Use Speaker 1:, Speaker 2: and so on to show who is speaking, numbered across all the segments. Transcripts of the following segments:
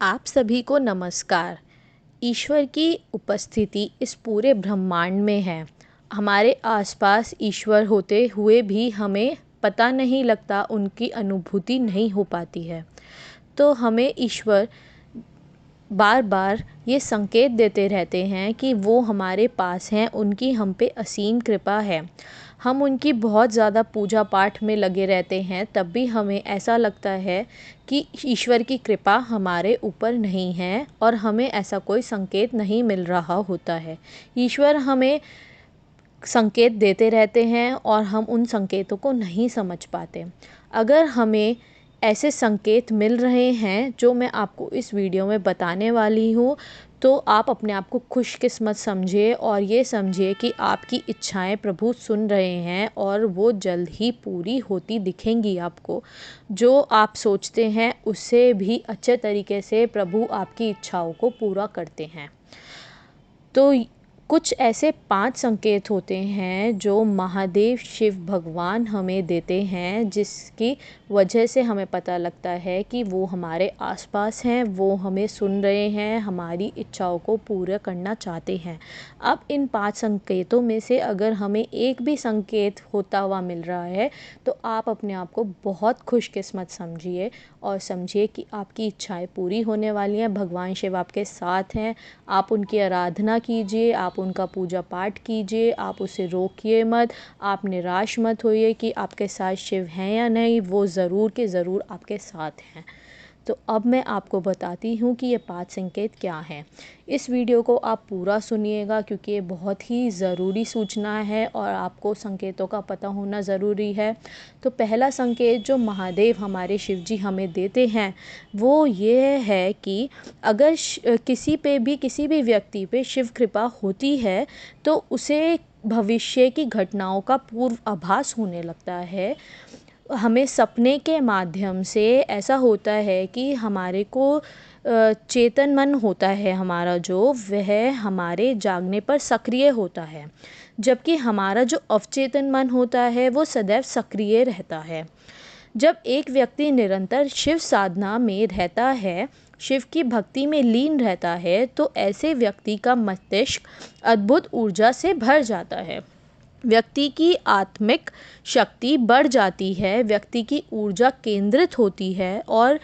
Speaker 1: आप सभी को नमस्कार। ईश्वर की उपस्थिति इस पूरे ब्रह्मांड में है। हमारे आसपास ईश्वर होते हुए भी हमें पता नहीं लगता, उनकी अनुभूति नहीं हो पाती है। तो हमें ईश्वर बार बार ये संकेत देते रहते हैं कि वो हमारे पास हैं, उनकी हम पे असीम कृपा है। हम उनकी बहुत ज़्यादा पूजा पाठ में लगे रहते हैं, तब भी हमें ऐसा लगता है कि ईश्वर की कृपा हमारे ऊपर नहीं है और हमें ऐसा कोई संकेत नहीं मिल रहा होता है। ईश्वर हमें संकेत देते रहते हैं और हम उन संकेतों को नहीं समझ पाते। अगर हमें ऐसे संकेत मिल रहे हैं जो मैं आपको इस वीडियो में बताने वाली हूँ, तो आप अपने आप को खुशकिस्मत समझिए और ये समझिए कि आपकी इच्छाएं प्रभु सुन रहे हैं और वो जल्द ही पूरी होती दिखेंगी आपको। जो आप सोचते हैं उससे भी अच्छे तरीके से प्रभु आपकी इच्छाओं को पूरा करते हैं। तो कुछ ऐसे 5 संकेत होते हैं जो महादेव शिव भगवान हमें देते हैं, जिसकी वजह से हमें पता लगता है कि वो हमारे आसपास हैं, वो हमें सुन रहे हैं, हमारी इच्छाओं को पूरा करना चाहते हैं। अब इन 5 संकेतों में से अगर हमें एक भी संकेत होता हुआ मिल रहा है, तो आप अपने आप को बहुत खुशकिस्मत समझिए और समझिए कि आपकी इच्छाएं पूरी होने वाली हैं। भगवान शिव आपके साथ हैं। आप उनकी आराधना कीजिए, आप उनका पूजा पाठ कीजिए, आप उसे रोकिए मत, आप निराश मत होइए कि आपके साथ शिव हैं या नहीं, वो ज़रूर के ज़रूर आपके साथ हैं। तो अब मैं आपको बताती हूँ कि ये 5 संकेत क्या हैं। इस वीडियो को आप पूरा सुनिएगा क्योंकि ये बहुत ही ज़रूरी सूचना है और आपको संकेतों का पता होना ज़रूरी है। तो पहला संकेत जो महादेव हमारे शिव जी हमें देते हैं वो ये है कि अगर किसी पे भी किसी भी व्यक्ति पे शिव कृपा होती है तो उसे भविष्य की घटनाओं का पूर्व आभास होने लगता है। हमें सपने के माध्यम से ऐसा होता है कि हमारे को चेतन मन होता है, हमारा जो वह हमारे जागने पर सक्रिय होता है, जबकि हमारा जो अवचेतन मन होता है वो सदैव सक्रिय रहता है। जब एक व्यक्ति निरंतर शिव साधना में रहता है, शिव की भक्ति में लीन रहता है, तो ऐसे व्यक्ति का मस्तिष्क अद्भुत ऊर्जा से भर जाता है। व्यक्ति की आत्मिक शक्ति बढ़ जाती है, व्यक्ति की ऊर्जा केंद्रित होती है और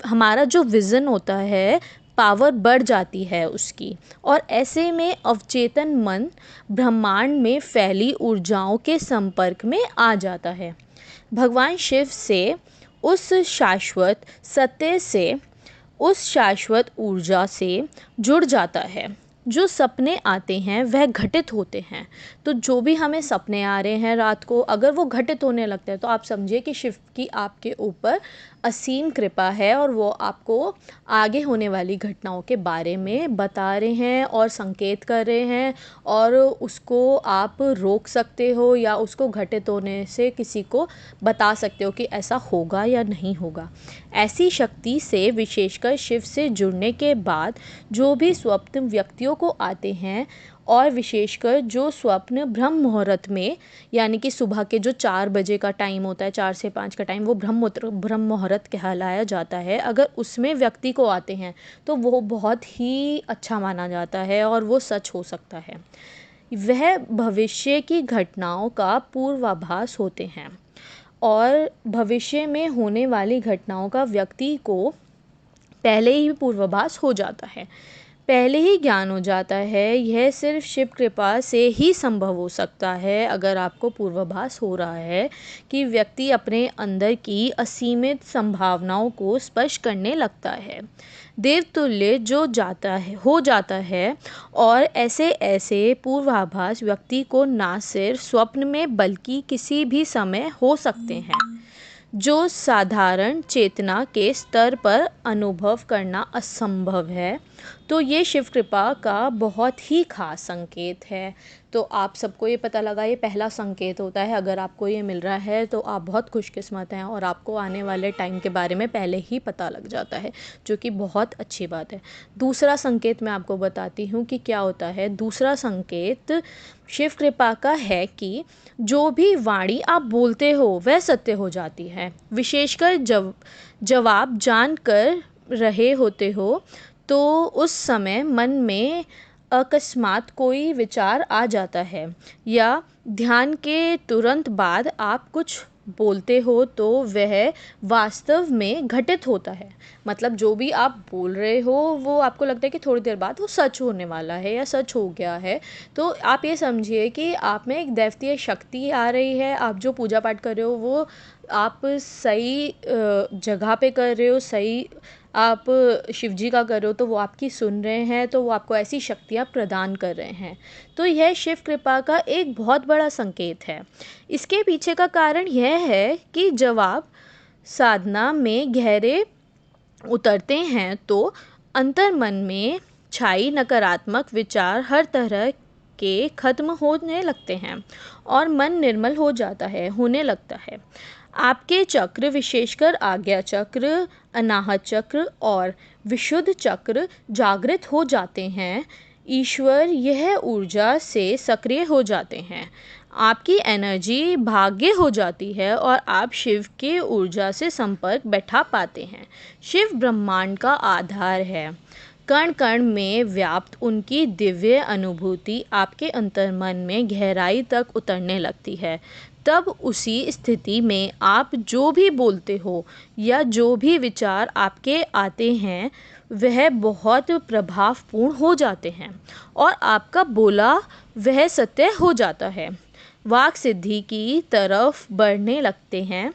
Speaker 1: हमारा जो विज़न होता है, पावर बढ़ जाती है उसकी। और ऐसे में अवचेतन मन ब्रह्मांड में फैली ऊर्जाओं के संपर्क में आ जाता है। भगवान शिव से उस शाश्वत सत्य से, उस शाश्वत ऊर्जा से जुड़ जाता है। जो सपने आते हैं वह घटित होते हैं। तो जो भी हमें सपने आ रहे हैं रात को, अगर वो घटित होने लगते हैं तो आप समझिए कि शिव की आपके ऊपर असीम कृपा है और वो आपको आगे होने वाली घटनाओं के बारे में बता रहे हैं और संकेत कर रहे हैं और उसको आप रोक सकते हो या उसको घटित होने से किसी को बता सकते हो कि ऐसा होगा या नहीं होगा। ऐसी शक्ति से विशेषकर शिव से जुड़ने के बाद जो भी स्वप्न व्यक्तियों को आते हैं और विशेषकर जो स्वप्न ब्रह्म मुहूर्त में, यानी कि सुबह के जो 4 बजे का टाइम होता है, 4 से 5 का टाइम, वो ब्रह्म मुहूर्त कहलाया जाता है। अगर उसमें व्यक्ति को आते हैं तो वो बहुत ही अच्छा माना जाता है और वो सच हो सकता है। वह भविष्य की घटनाओं का पूर्वाभास होते हैं और भविष्य में होने वाली घटनाओं का व्यक्ति को पहले ही पूर्वाभास हो जाता है, पहले ही ज्ञान हो जाता है। यह सिर्फ शिव कृपा से ही संभव हो सकता है। अगर आपको पूर्वाभास हो रहा है कि व्यक्ति अपने अंदर की असीमित संभावनाओं को स्पर्श करने लगता है, देवतुल्य जो जाता है हो जाता है। और ऐसे ऐसे पूर्वाभास व्यक्ति को ना सिर्फ स्वप्न में बल्कि किसी भी समय हो सकते हैं, जो साधारण चेतना के स्तर पर अनुभव करना असंभव है। तो ये शिव कृपा का बहुत ही खास संकेत है। तो आप सबको ये पता लगा, ये पहला संकेत होता है। अगर आपको ये मिल रहा है तो आप बहुत खुशकिस्मत हैं और आपको आने वाले टाइम के बारे में पहले ही पता लग जाता है, जो कि बहुत अच्छी बात है। दूसरा संकेत मैं आपको बताती हूँ कि क्या होता है। दूसरा संकेत शिव कृपा का है कि जो भी वाणी आप बोलते हो वह सत्य हो जाती है। विशेषकर जवाब जानकर रहे होते हो तो उस समय मन में अकस्मात कोई विचार आ जाता है या ध्यान के तुरंत बाद आप कुछ बोलते हो तो वह वास्तव में घटित होता है। मतलब जो भी आप बोल रहे हो वो आपको लगता है कि थोड़ी देर बाद वो सच होने वाला है या सच हो गया है। तो आप ये समझिए कि आप में एक दैवीय शक्ति आ रही है। आप जो पूजा पाठ कर रहे हो वो आप सही जगह पे कर रहे हो, सही आप शिव जी का कर रहे हो तो वो आपकी सुन रहे हैं, तो वो आपको ऐसी शक्तियाँ प्रदान कर रहे हैं। तो यह शिव कृपा का एक बहुत बड़ा संकेत है। इसके पीछे का कारण यह है कि जब आप साधना में गहरे उतरते हैं तो अंतर्मन में छाई नकारात्मक विचार हर तरह के खत्म होने लगते हैं और मन निर्मल हो जाता है, होने लगता है। आपके चक्र, विशेषकर आज्ञा चक्र, अनाहत चक्र और विशुद्ध चक्र जागृत हो जाते हैं। ईश्वर यह ऊर्जा से सक्रिय हो जाते हैं। आपकी एनर्जी भाग्य हो जाती है और आप शिव के ऊर्जा से संपर्क बैठा पाते हैं। शिव ब्रह्मांड का आधार है। कण कण में व्याप्त उनकी दिव्य अनुभूति आपके अंतर्मन में गहराई तक उतरने लगती है। तब उसी स्थिति में आप जो भी बोलते हो या जो भी विचार आपके आते हैं वह बहुत प्रभावपूर्ण हो जाते हैं और आपका बोला वह सत्य हो जाता है, वाक सिद्धि की तरफ बढ़ने लगते हैं।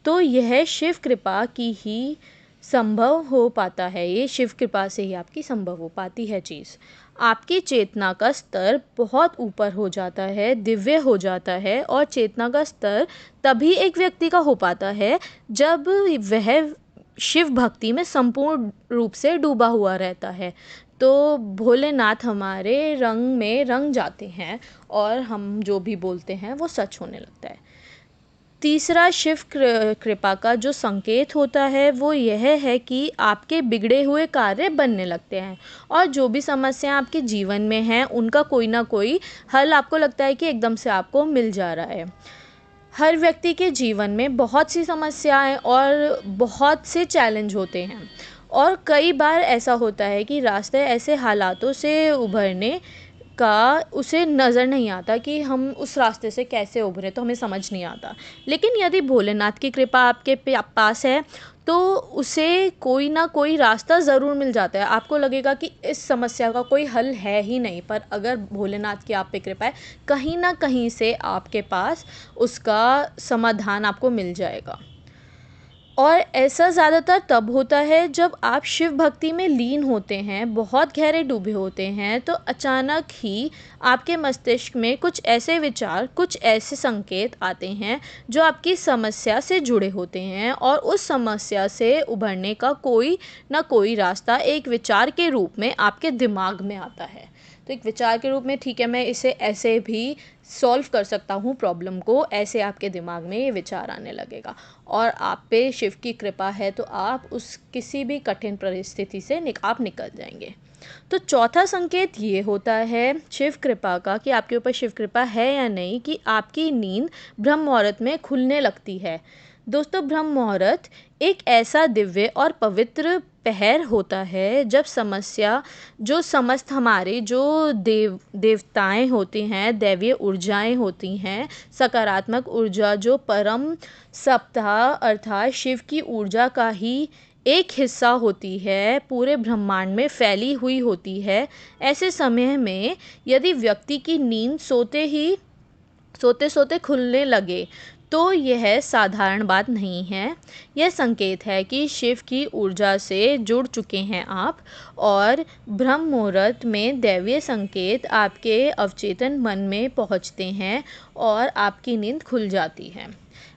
Speaker 1: तो यह शिव कृपा की ही संभव हो पाता है। ये शिव कृपा से ही आपकी संभव हो पाती है चीज़। आपकी चेतना का स्तर बहुत ऊपर हो जाता है, दिव्य हो जाता है। और चेतना का स्तर तभी एक व्यक्ति का हो पाता है जब वह शिव भक्ति में संपूर्ण रूप से डूबा हुआ रहता है। तो भोलेनाथ हमारे रंग में रंग जाते हैं और हम जो भी बोलते हैं वो सच होने लगता है। तीसरा शिव कृपा का जो संकेत होता है वो यह है कि आपके बिगड़े हुए कार्य बनने लगते हैं और जो भी समस्या आपके जीवन में हैं उनका कोई ना कोई हल आपको लगता है कि एकदम से आपको मिल जा रहा है। हर व्यक्ति के जीवन में बहुत सी समस्याएं और बहुत से चैलेंज होते हैं और कई बार ऐसा होता है कि रास्ते ऐसे हालातों से उभरने का उसे नज़र नहीं आता कि हम उस रास्ते से कैसे उभरे, तो हमें समझ नहीं आता। लेकिन यदि भोलेनाथ की कृपा आपके पास है तो उसे कोई ना कोई रास्ता ज़रूर मिल जाता है। आपको लगेगा कि इस समस्या का कोई हल है ही नहीं, पर अगर भोलेनाथ की आप पे कृपा है कहीं ना कहीं से आपके पास उसका समाधान आपको मिल जाएगा। और ऐसा ज़्यादातर तब होता है जब आप शिव भक्ति में लीन होते हैं, बहुत गहरे डूबे होते हैं, तो अचानक ही आपके मस्तिष्क में कुछ ऐसे विचार, कुछ ऐसे संकेत आते हैं जो आपकी समस्या से जुड़े होते हैं और उस समस्या से उभरने का कोई ना कोई रास्ता एक विचार के रूप में आपके दिमाग में आता है। तो एक विचार के रूप में, ठीक है मैं इसे ऐसे भी सॉल्व कर सकता हूँ प्रॉब्लम को, ऐसे आपके दिमाग में ये विचार आने लगेगा और आप पे शिव की कृपा है तो आप उस किसी भी कठिन परिस्थिति से आप निकल जाएंगे। तो चौथा संकेत ये होता है शिव कृपा का कि आपके ऊपर शिव कृपा है या नहीं, कि आपकी नींद ब्रह्म मुहूर्त में खुलने लगती है। दोस्तों, ब्रह्म मुहूर्त एक ऐसा दिव्य और पवित्र पहर होता है जब समस्या जो समस्त हमारे जो देवताएं होती हैं, दैवीय ऊर्जाएं होती हैं, सकारात्मक ऊर्जा जो परम सप्ताह अर्थात शिव की ऊर्जा का ही एक हिस्सा होती है, पूरे ब्रह्मांड में फैली हुई होती है। ऐसे समय में यदि व्यक्ति की नींद सोते सोते खुलने लगे तो यह साधारण बात नहीं है। यह संकेत है कि शिव की ऊर्जा से जुड़ चुके हैं आप और ब्रह्म मुहूर्त में दैवीय संकेत आपके अवचेतन मन में पहुंचते हैं और आपकी नींद खुल जाती है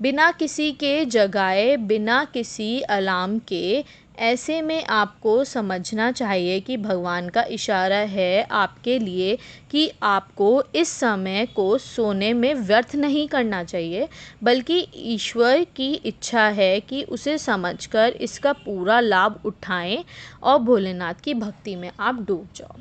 Speaker 1: बिना किसी के जगाए, बिना किसी अलार्म के। ऐसे में आपको समझना चाहिए कि भगवान का इशारा है आपके लिए कि आपको इस समय को सोने में व्यर्थ नहीं करना चाहिए, बल्कि ईश्वर की इच्छा है कि उसे समझकर इसका पूरा लाभ उठाएं और भोलेनाथ की भक्ति में आप डूब जाओ।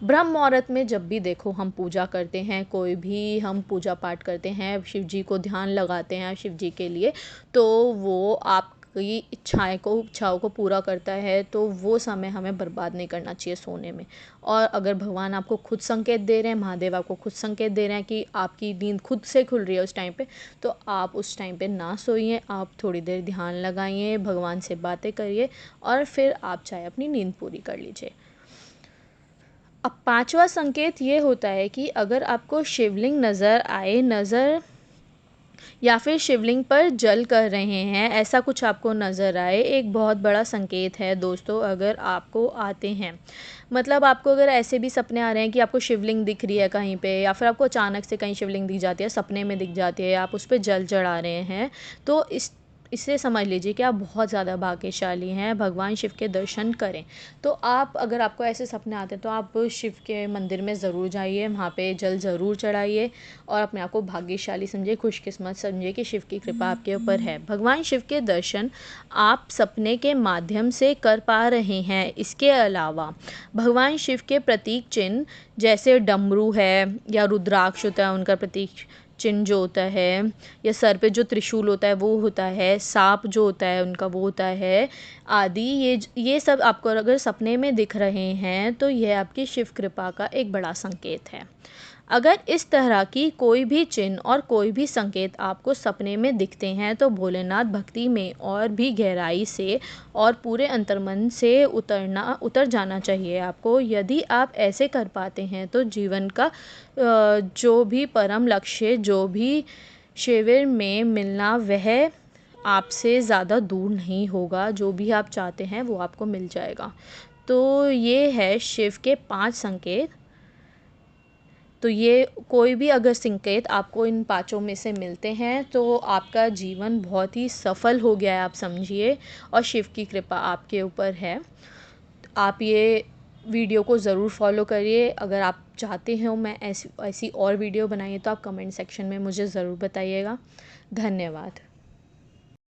Speaker 1: ब्रह्म मुहूर्त में जब भी देखो हम पूजा करते हैं, कोई भी हम पूजा पाठ करते हैं, शिव जी को ध्यान लगाते हैं शिव जी के लिए, तो वो आप आपकी इच्छाओं को पूरा करता है, तो वो समय हमें बर्बाद नहीं करना चाहिए सोने में। और अगर भगवान आपको खुद संकेत दे रहे हैं, महादेव आपको खुद संकेत दे रहे हैं कि आपकी नींद खुद से खुल रही है उस टाइम पे, तो आप उस टाइम पे ना सोइए, आप थोड़ी देर ध्यान लगाइए, भगवान से बातें करिए और फिर आप चाहे अपनी नींद पूरी कर लीजिए। अब पांचवा संकेत ये होता है कि अगर आपको शिवलिंग नज़र आए, या फिर शिवलिंग पर जल कर रहे हैं, ऐसा कुछ आपको नज़र आए, एक बहुत बड़ा संकेत है दोस्तों। अगर आपको आते हैं, मतलब आपको अगर ऐसे भी सपने आ रहे हैं कि आपको शिवलिंग दिख रही है कहीं पे, या फिर आपको अचानक से कहीं शिवलिंग दिख जाती है, सपने में दिख जाती है, आप उस पर जल चढ़ा रहे हैं, तो इससे समझ लीजिए कि आप बहुत ज़्यादा भाग्यशाली हैं। भगवान शिव के दर्शन करें। तो आप, अगर आपको ऐसे सपने आते हैं, तो आप शिव के मंदिर में ज़रूर जाइए, वहाँ पे जल ज़रूर चढ़ाइए और अपने आप को भाग्यशाली समझिए, खुशकिस्मत समझिए कि शिव की कृपा आपके ऊपर है। भगवान शिव के दर्शन आप सपने के माध्यम से कर पा रहे हैं। इसके अलावा भगवान शिव के प्रतीक चिन्ह जैसे डमरू है या रुद्राक्ष होता है, उनका प्रतीक चिन्ह जो होता है, या सर पे जो त्रिशूल होता है वो होता है, सांप जो होता है उनका वो होता है आदि, ये सब आपको अगर सपने में दिख रहे हैं, तो यह आपकी शिव कृपा का एक बड़ा संकेत है। अगर इस तरह की कोई भी चिन्ह और कोई भी संकेत आपको सपने में दिखते हैं, तो भोलेनाथ भक्ति में और भी गहराई से और पूरे अंतर्मन से उतर जाना चाहिए आपको। यदि आप ऐसे कर पाते हैं, तो जीवन का जो भी परम लक्ष्य, जो भी शिविर में मिलना, वह आपसे ज़्यादा दूर नहीं होगा। जो भी आप चाहते हैं वो आपको मिल जाएगा। तो ये है शिव के 5 संकेत। तो ये कोई भी अगर संकेत आपको इन पाँचों में से मिलते हैं, तो आपका जीवन बहुत ही सफल हो गया है, आप समझिए, और शिव की कृपा आपके ऊपर है। आप ये वीडियो को ज़रूर फॉलो करिए। अगर आप चाहते हो मैं ऐसी और वीडियो बनाइए, तो आप कमेंट सेक्शन में मुझे ज़रूर बताइएगा। धन्यवाद।